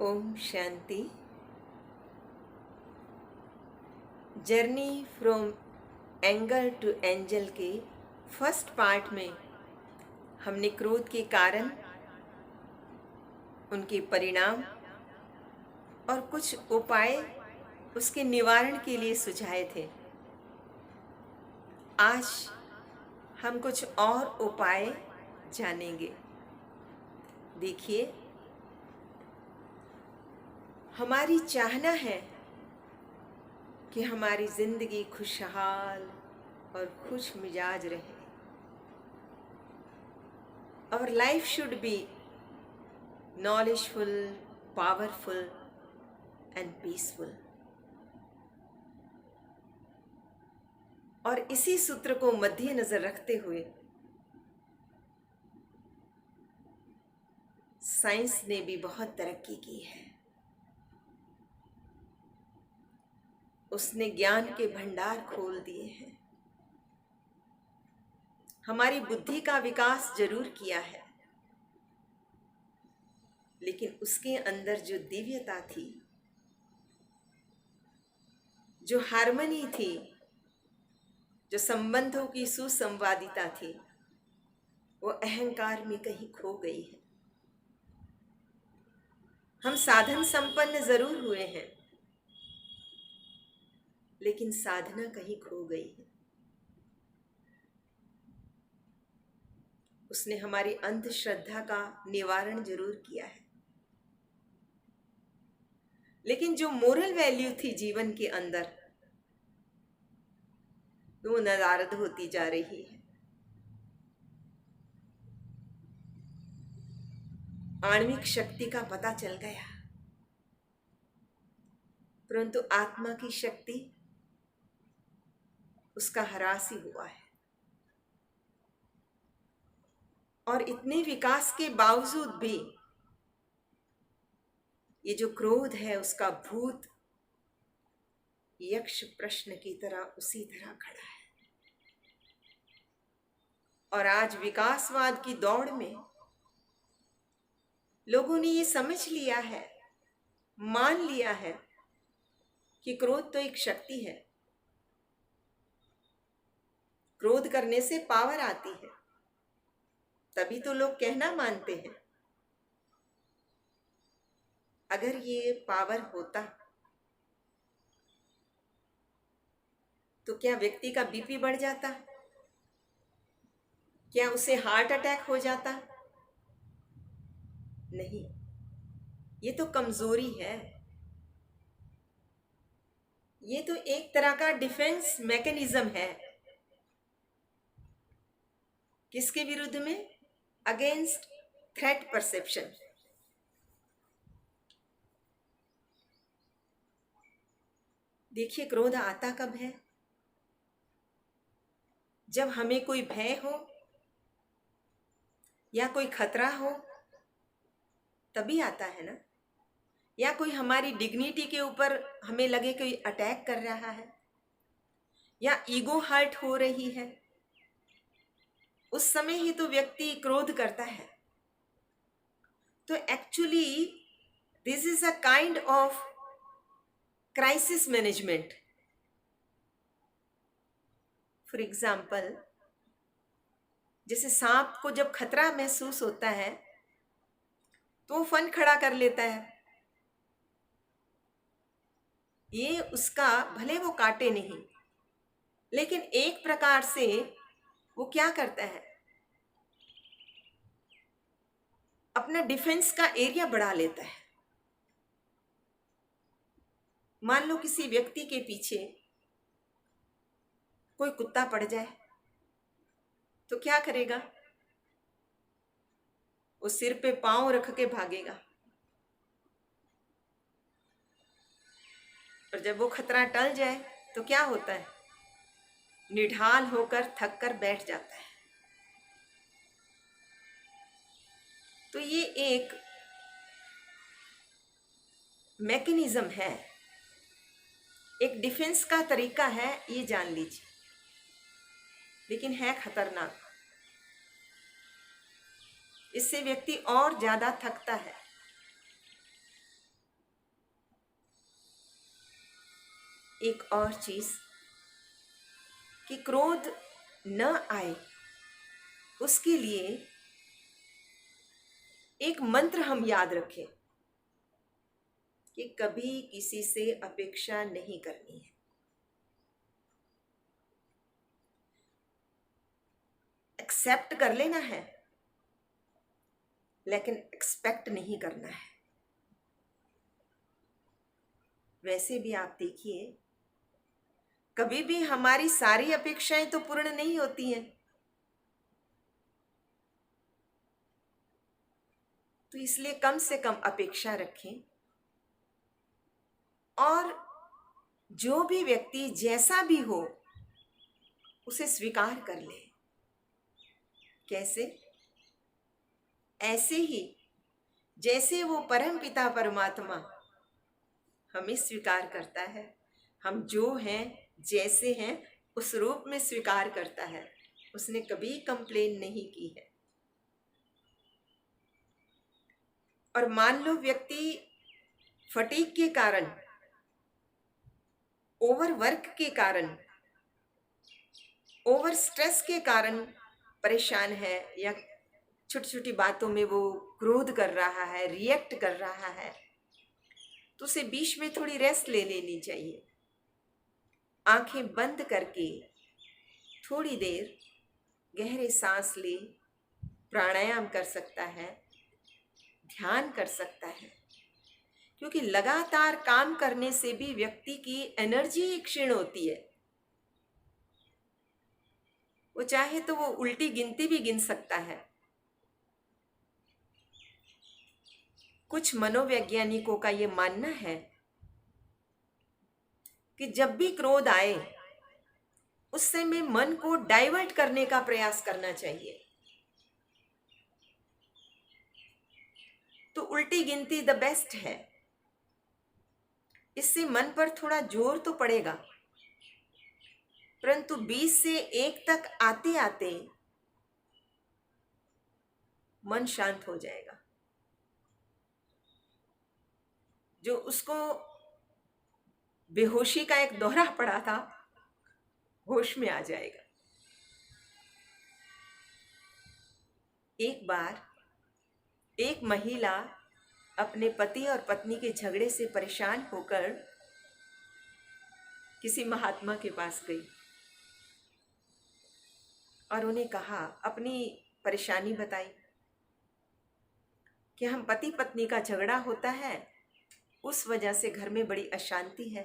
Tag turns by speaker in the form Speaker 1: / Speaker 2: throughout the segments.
Speaker 1: ओम शांति। Journey from anger to angel के first part में हमने क्रोध के कारण, उनके परिणाम और कुछ उपाय उसके निवारण के लिए सुझाए थे। आज हम कुछ और उपाय जानेंगे। देखिए, हमारी चाहना है कि हमारी जिंदगी खुशहाल और खुश मिजाज रहे। Our life should be knowledgeful, powerful and peaceful। और इसी सूत्र को मद्देनजर रखते हुए साइंस ने भी बहुत तरक्की की है। उसने ज्ञान के भंडार खोल दिए हैं। हमारी बुद्धि का विकास जरूर किया है, लेकिन उसके अंदर जो दिव्यता थी, जो हार्मनी थी, जो संबंधों की सुसंवादिता थी, वो अहंकार में कहीं खो गई है। हम साधन संपन्न जरूर हुए हैं, लेकिन साधना कहीं खो गई है। उसने हमारी अंधश्रद्धा का निवारण जरूर किया है, लेकिन जो मोरल वैल्यू थी जीवन के अंदर, वो नदारद होती जा रही है। आणविक शक्ति का पता चल गया, परंतु आत्मा की शक्ति उसका ह्रास ही हुआ है। और इतने विकास के बावजूद भी ये जो क्रोध है, उसका भूत यक्ष प्रश्न की तरह उसी तरह खड़ा है। और आज विकासवाद की दौड़ में लोगों ने ये समझ लिया है, मान लिया है कि क्रोध तो एक शक्ति है। क्रोध करने से पावर आती है, तभी तो लोग कहना मानते हैं। अगर ये पावर होता तो क्या व्यक्ति का बीपी बढ़ जाता? क्या उसे हार्ट अटैक हो जाता? नहीं, ये तो कमजोरी है। ये तो एक तरह का डिफेंस मैकेनिज्म है। किसके विरुद्ध में? Against threat perception. देखिए, क्रोध आता कब है? जब हमें कोई भय हो या कोई खतरा हो, तभी आता है ना। या कोई हमारी डिग्निटी के ऊपर हमें लगे कोई अटैक कर रहा है, या ईगो हर्ट हो रही है, उस समय ही तो व्यक्ति क्रोध करता है। तो actually this is a kind of crisis management. For example, जैसे सांप को जब खतरा महसूस होता है तो वो फन खड़ा कर लेता है। ये उसका, भले वो काटे नहीं, लेकिन एक प्रकार से वो क्या करता है, अपना डिफेंस का एरिया बढ़ा लेता है। मान लो किसी व्यक्ति के पीछे कोई कुत्ता पड़ जाए तो क्या करेगा? वो सिर पे पांव रख के भागेगा, और जब वो खतरा टल जाए तो क्या होता है? निढाल होकर थक कर बैठ जाता है। तो ये एक मैकेनिज्म है, एक डिफेंस का तरीका है, ये जान लीजिए, लेकिन है खतरनाक। इससे व्यक्ति और ज्यादा थकता है। एक और चीज कि क्रोध न आए, उसके लिए एक मंत्र हम याद रखें कि कभी किसी से अपेक्षा नहीं करनी है। एक्सेप्ट कर लेना है, लेकिन एक्सपेक्ट नहीं करना है। वैसे भी आप देखिए, कभी भी हमारी सारी अपेक्षाएं तो पूर्ण नहीं होती हैं। तो इसलिए कम से कम अपेक्षा रखें, और जो भी व्यक्ति जैसा भी हो उसे स्वीकार कर ले। कैसे? ऐसे ही जैसे वो परम पिता परमात्मा हमें स्वीकार करता है। हम जो हैं, जैसे हैं, उस रूप में स्वीकार करता है। उसने कभी कंप्लेन नहीं की है। और मान लो व्यक्ति फटीग के कारण, ओवरवर्क के कारण, ओवर स्ट्रेस के कारण परेशान है, या छोटी छोटी बातों में वो क्रोध कर रहा है, रिएक्ट कर रहा है, तो उसे बीच में थोड़ी रेस्ट ले लेनी चाहिए। आंखें बंद करके थोड़ी देर गहरे सांस ले, प्राणायाम कर सकता है, ध्यान कर सकता है। क्योंकि लगातार काम करने से भी व्यक्ति की एनर्जी क्षीण होती है। वो चाहे तो वो उल्टी गिनती भी गिन सकता है। कुछ मनोवैज्ञानिकों का ये मानना है कि जब भी क्रोध आए, उस समय मन को डाइवर्ट करने का प्रयास करना चाहिए। तो उल्टी गिनती द बेस्ट है। इससे मन पर थोड़ा जोर तो पड़ेगा, परंतु 20 से 1 तक आते आते मन शांत हो जाएगा। जो उसको बेहोशी का एक दौरा पड़ा था, होश में आ जाएगा। एक बार एक महिला अपने पति और पत्नी के झगड़े से परेशान होकर किसी महात्मा के पास गई और उन्हें कहा, अपनी परेशानी बताई कि हम पति पत्नी का झगड़ा होता है, उस वजह से घर में बड़ी अशांति है,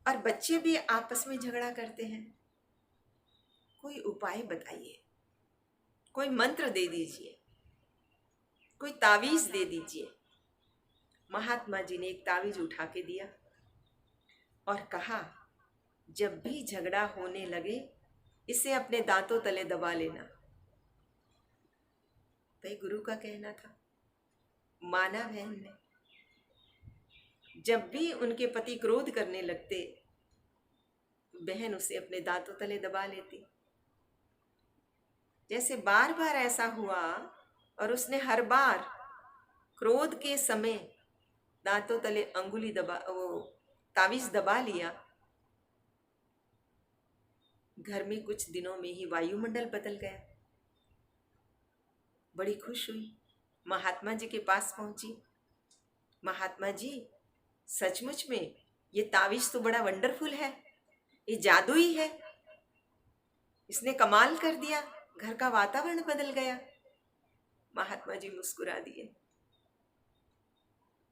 Speaker 1: और बच्चे भी आपस में झगड़ा करते हैं। कोई उपाय बताइए, कोई मंत्र दे दीजिए, कोई तावीज दे दीजिए। महात्मा जी ने एक तावीज उठा के दिया और कहा, जब भी झगड़ा होने लगे इसे अपने दांतों तले दबा लेना। भाई गुरु का कहना था, माना बहन ने। जब भी उनके पति क्रोध करने लगते, बहन उसे अपने दांतों तले दबा लेती। जैसे बार बार ऐसा हुआ और उसने हर बार क्रोध के समय दांतों तले अंगुली दबा, वो तावीज दबा लिया। घर में कुछ दिनों में ही वायुमंडल बदल गया। बड़ी खुश हुई, महात्मा जी के पास पहुंची। महात्मा जी, सचमुच में ये तावीज तो बड़ा वंडरफुल है, ये जादुई है, इसने कमाल कर दिया, घर का वातावरण बदल गया। महात्मा जी मुस्कुरा दिए,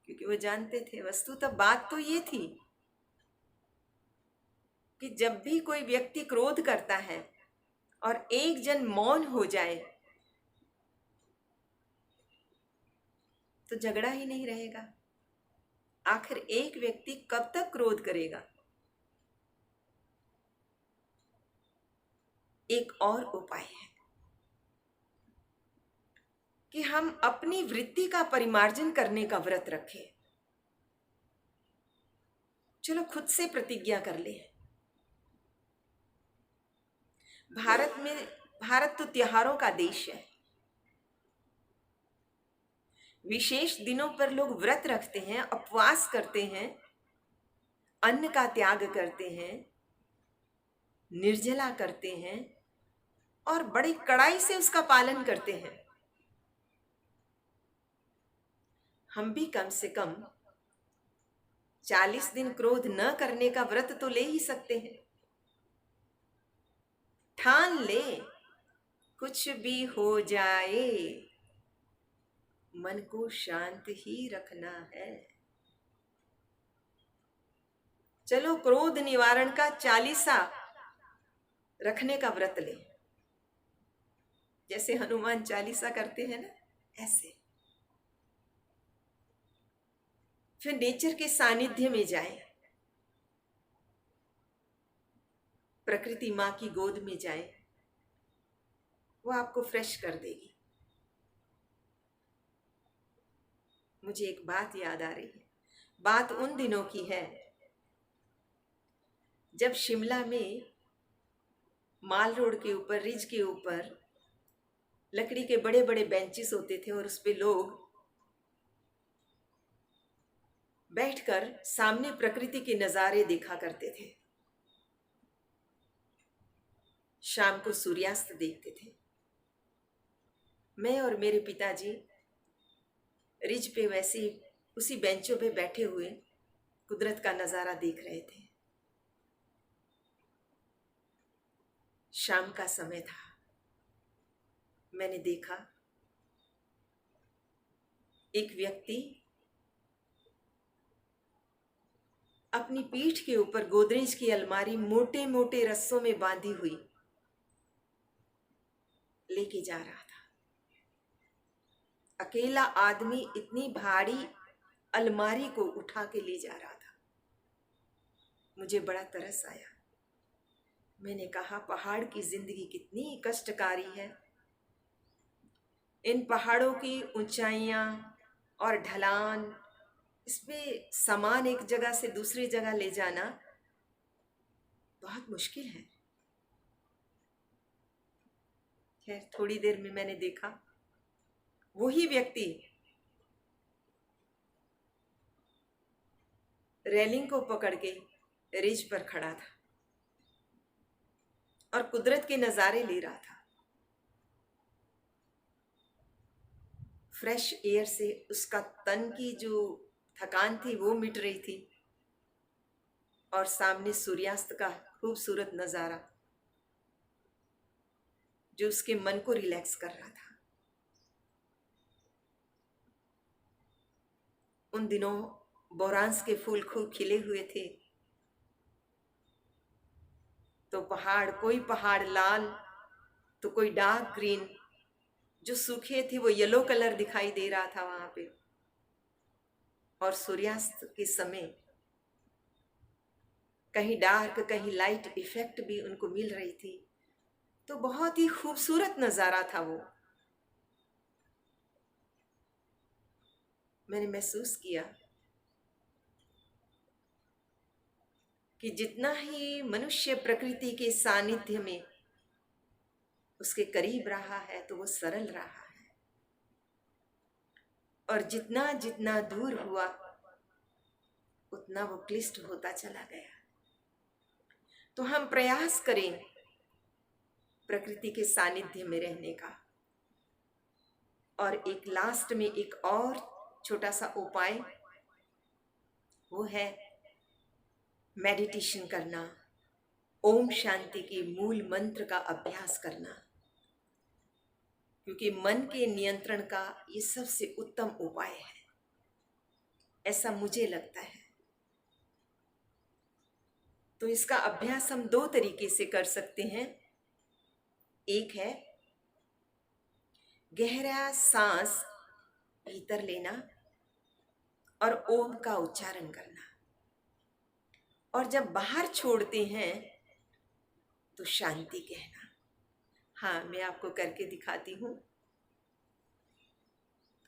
Speaker 1: क्योंकि वो जानते थे वस्तुतः बात तो ये थी कि जब भी कोई व्यक्ति क्रोध करता है और एक जन मौन हो जाए तो झगड़ा ही नहीं रहेगा। आखिर एक व्यक्ति कब तक क्रोध करेगा? एक और उपाय है कि हम अपनी वृत्ति का परिमार्जन करने का व्रत रखें। चलो खुद से प्रतिज्ञा कर ले। भारत तो त्योहारों का देश है। विशेष दिनों पर लोग व्रत रखते हैं, उपवास करते हैं, अन्न का त्याग करते हैं, निर्जला करते हैं और बड़ी कड़ाई से उसका पालन करते हैं। हम भी कम से कम 40 दिन क्रोध न करने का व्रत तो ले ही सकते हैं। ठान ले, कुछ भी हो जाए, मन को शांत ही रखना है। चलो क्रोध निवारण का 40 रखने का व्रत ले, जैसे हनुमान 40 करते हैं ना, ऐसे। फिर नेचर के सानिध्य में जाए, प्रकृति माँ की गोद में जाए, वो आपको फ्रेश कर देगी। मुझे एक बात याद आ रही है। बात उन दिनों की है जब शिमला में माल रोड के ऊपर, रिज के ऊपर लकड़ी के बड़े बड़े बेंचेस होते थे और उस पे लोग बैठकर सामने प्रकृति के नज़ारे देखा करते थे। शाम को सूर्यास्त देखते थे। मैं और मेरे पिताजी रिज पे वैसे उसी बेंचों पे बैठे हुए कुदरत का नज़ारा देख रहे थे। शाम का समय था। मैंने देखा एक व्यक्ति अपनी पीठ के ऊपर गोदरेज की अलमारी मोटे मोटे रस्सों में बांधी हुई लेके जा रहा था। अकेला आदमी इतनी भारी अलमारी को उठा के ले जा रहा था। मुझे बड़ा तरस आया। मैंने कहा, पहाड़ की जिंदगी कितनी कष्टकारी है। इन पहाड़ों की ऊंचाइयां और ढलान, इसमें सामान एक जगह से दूसरी जगह ले जाना बहुत मुश्किल है। खैर, थोड़ी देर में मैंने देखा वही व्यक्ति रेलिंग को पकड़ के रिज पर खड़ा था और कुदरत के नज़ारे ले रहा था। फ्रेश एयर से उसका तन की जो थकान थी वो मिट रही थी और सामने सूर्यास्त का खूबसूरत नज़ारा जो उसके मन को रिलैक्स कर रहा था। उन दिनों बोरांस के फूल खूब खिले हुए थे, तो कोई पहाड़ लाल तो कोई डार्क ग्रीन, जो सूखे थे वो येलो कलर दिखाई दे रहा था वहां पे। और सूर्यास्त के समय कहीं डार्क कहीं लाइट इफेक्ट भी उनको मिल रही थी। तो बहुत ही खूबसूरत नज़ारा था वो। मैंने महसूस किया कि जितना ही मनुष्य प्रकृति के सानिध्य में उसके करीब रहा है तो वो सरल रहा है, और जितना जितना दूर हुआ उतना वो क्लिष्ट होता चला गया। तो हम प्रयास करें प्रकृति के सानिध्य में रहने का। और एक लास्ट में एक और छोटा सा उपाय, वो है मेडिटेशन करना, ओम शांति के मूल मंत्र का अभ्यास करना, क्योंकि मन के नियंत्रण का ये सबसे उत्तम उपाय है, ऐसा मुझे लगता है। तो इसका अभ्यास हम 2 तरीके से कर सकते हैं। एक है गहरा सांस भीतर लेना और ओम का उच्चारण करना, और जब बाहर छोड़ते हैं तो शांति कहना। हाँ, मैं आपको करके दिखाती हूँ।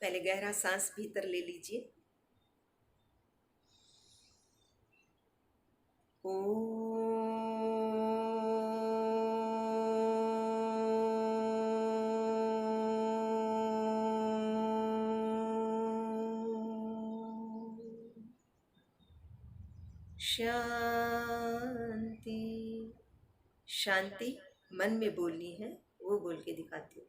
Speaker 1: पहले गहरा सांस भीतर ले लीजिए। शांति। शांति मन में बोलनी है, वो बोल के दिखाती हूँ।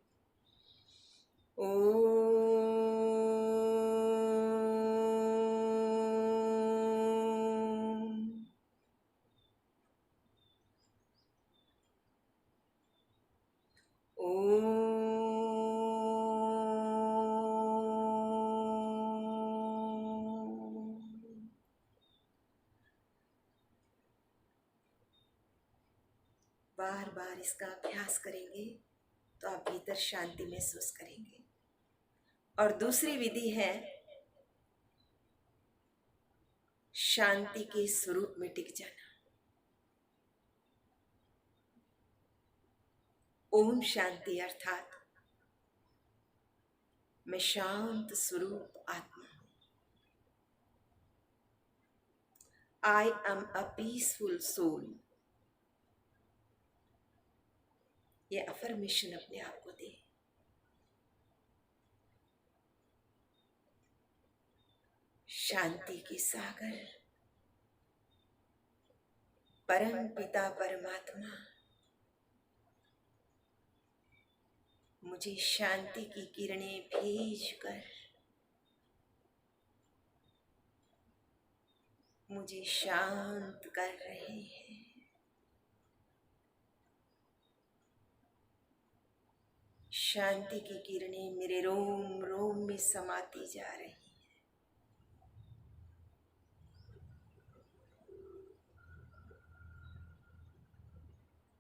Speaker 1: बार बार इसका अभ्यास करेंगे तो आप भीतर शांति महसूस करेंगे। और दूसरी विधि है शांति के स्वरूप में टिक जाना। ओम शांति अर्थात मैं शांत स्वरूप आत्मा हूं। I am a peaceful soul. ये अफर्मेशन अपने आप को दे। शांति के सागर परम पिता परमात्मा मुझे शांति की किरणें भेजकर मुझे शांत कर रहे हैं। शांति की किरणें मेरे रोम रोम में समाती जा रही हैं।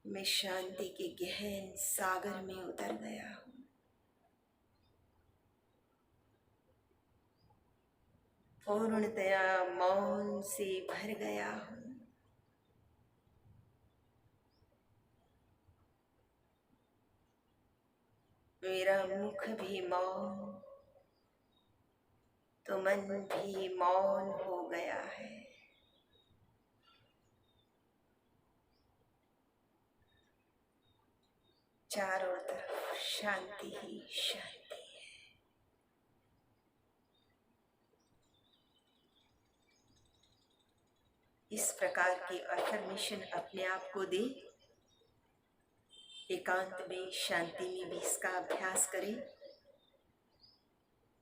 Speaker 1: मैं शांति के गहन सागर में उतर गया हूँ। पूर्णतया मौन से भर गया हूँ। मेरा मुख भी मौन तो मन भी मौन हो गया है। चारों तरफ शांति ही शांति है। इस प्रकार की अफर्मेशन अपने आप को दे। एकांत में शांति में भी इसका अभ्यास करें।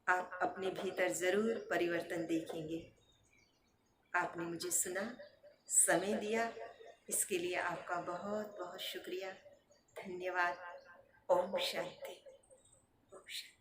Speaker 1: आप अपने भीतर जरूर परिवर्तन देखेंगे। आपने मुझे सुना, समय दिया, इसके लिए आपका बहुत बहुत शुक्रिया। धन्यवाद। ओम शांति। ओम शांति।